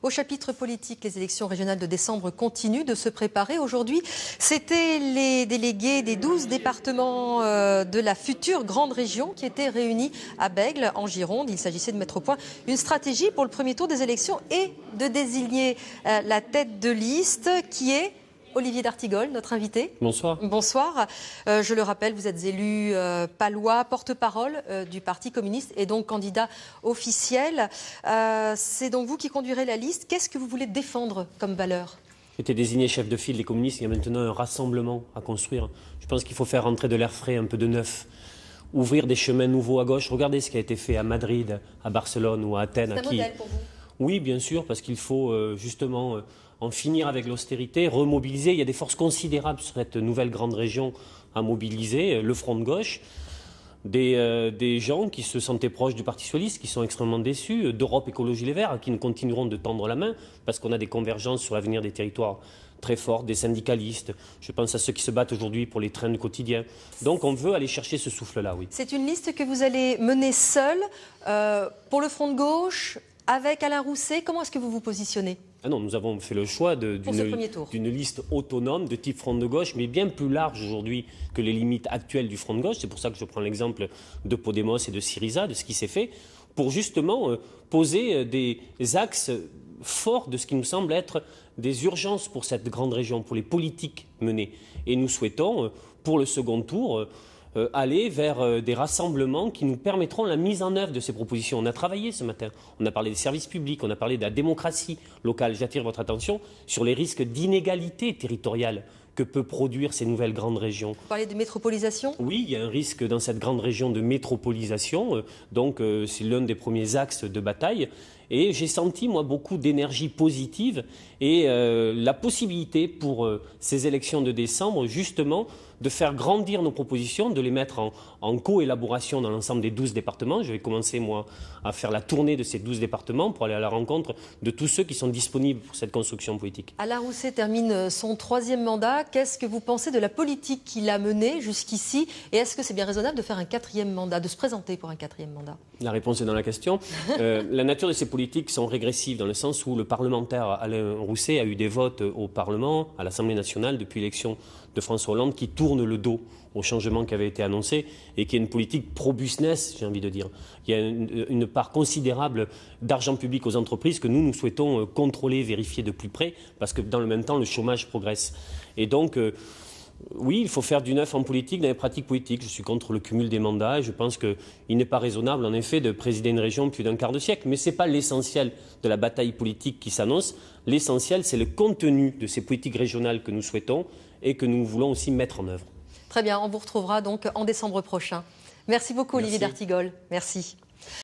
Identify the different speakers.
Speaker 1: Au chapitre politique, les élections régionales de décembre continuent de se préparer. Aujourd'hui, c'était les délégués des 12 départements de la future grande région qui étaient réunis à Bègles, en Gironde. Il s'agissait de mettre au point une stratégie pour le premier tour des élections et de désigner la tête de liste qui est Olivier d'Artigol, notre invité.
Speaker 2: Bonsoir.
Speaker 1: Bonsoir. Je le rappelle, vous êtes élu palois, porte-parole du Parti communiste et donc candidat officiel. C'est donc vous qui conduirez la liste. Qu'est-ce que vous voulez défendre comme valeur ?
Speaker 2: J'étais désigné chef de file des communistes. Il y a maintenant un rassemblement à construire. Je pense qu'il faut faire rentrer de l'air frais, un peu de neuf. Ouvrir des chemins nouveaux à gauche. Regardez ce qui a été fait à Madrid, à Barcelone ou à Athènes.
Speaker 1: C'est un modèle pour vous ?
Speaker 2: Oui, bien sûr, parce qu'il faut justement en finir avec l'austérité, remobiliser. Il y a des forces considérables sur cette nouvelle grande région à mobiliser. Le front de gauche, des gens qui se sentaient proches du Parti socialiste, qui sont extrêmement déçus, d'Europe Écologie Les Verts, qui nous continueront de tendre la main, parce qu'on a des convergences sur l'avenir des territoires très fortes, des syndicalistes. Je pense à ceux qui se battent aujourd'hui pour les trains du quotidien. Donc on veut aller chercher ce souffle-là, oui.
Speaker 1: C'est une liste que vous allez mener seule pour le front de gauche, avec Alain Rousset. Comment est-ce que vous vous positionnez ?
Speaker 2: Ah non, nous avons fait le choix d'une liste autonome de type front de gauche, mais bien plus large aujourd'hui que les limites actuelles du front de gauche. C'est pour ça que je prends l'exemple de Podemos et de Syriza, de ce qui s'est fait, pour justement poser des axes forts de ce qui nous semble être des urgences pour cette grande région, pour les politiques menées. Et nous souhaitons, pour le second tour, aller vers des rassemblements qui nous permettront la mise en œuvre de ces propositions. On a travaillé ce matin, on a parlé des services publics, on a parlé de la démocratie locale. J'attire votre attention sur les risques d'inégalité territoriale que peut produire ces nouvelles grandes régions.
Speaker 1: Vous parlez de métropolisation ?
Speaker 2: Oui, il y a un risque dans cette grande région de métropolisation, donc c'est l'un des premiers axes de bataille. Et j'ai senti, moi, beaucoup d'énergie positive et la possibilité pour ces élections de décembre, justement, de faire grandir nos propositions, de les mettre en co-élaboration dans l'ensemble des 12 départements. Je vais commencer, moi, à faire la tournée de ces 12 départements pour aller à la rencontre de tous ceux qui sont disponibles pour cette construction politique.
Speaker 1: Alain Rousset termine son 3e mandat. Qu'est-ce que vous pensez de la politique qu'il a menée jusqu'ici ? Et est-ce que c'est bien raisonnable de faire un 4e mandat, de se présenter pour un 4e mandat ?
Speaker 2: La réponse est dans la question. La nature de ces politiques sont régressives dans le sens où le parlementaire Alain Rousset a eu des votes au Parlement, à l'Assemblée nationale, depuis l'élection de François Hollande, qui tourne le dos au changement qui avait été annoncé et qui est une politique pro-business, j'ai envie de dire. Il y a une part considérable d'argent public aux entreprises que nous souhaitons contrôler, vérifier de plus près, parce que dans le même temps, le chômage progresse. Et donc, oui, il faut faire du neuf en politique, dans les pratiques politiques. Je suis contre le cumul des mandats et je pense qu'il n'est pas raisonnable, en effet, de présider une région plus d'un quart de siècle. Mais ce n'est pas l'essentiel de la bataille politique qui s'annonce. L'essentiel, c'est le contenu de ces politiques régionales que nous souhaitons et que nous voulons aussi mettre en œuvre.
Speaker 1: Très bien, on vous retrouvera donc en décembre prochain. Merci beaucoup, Olivier d'Artigol. Merci.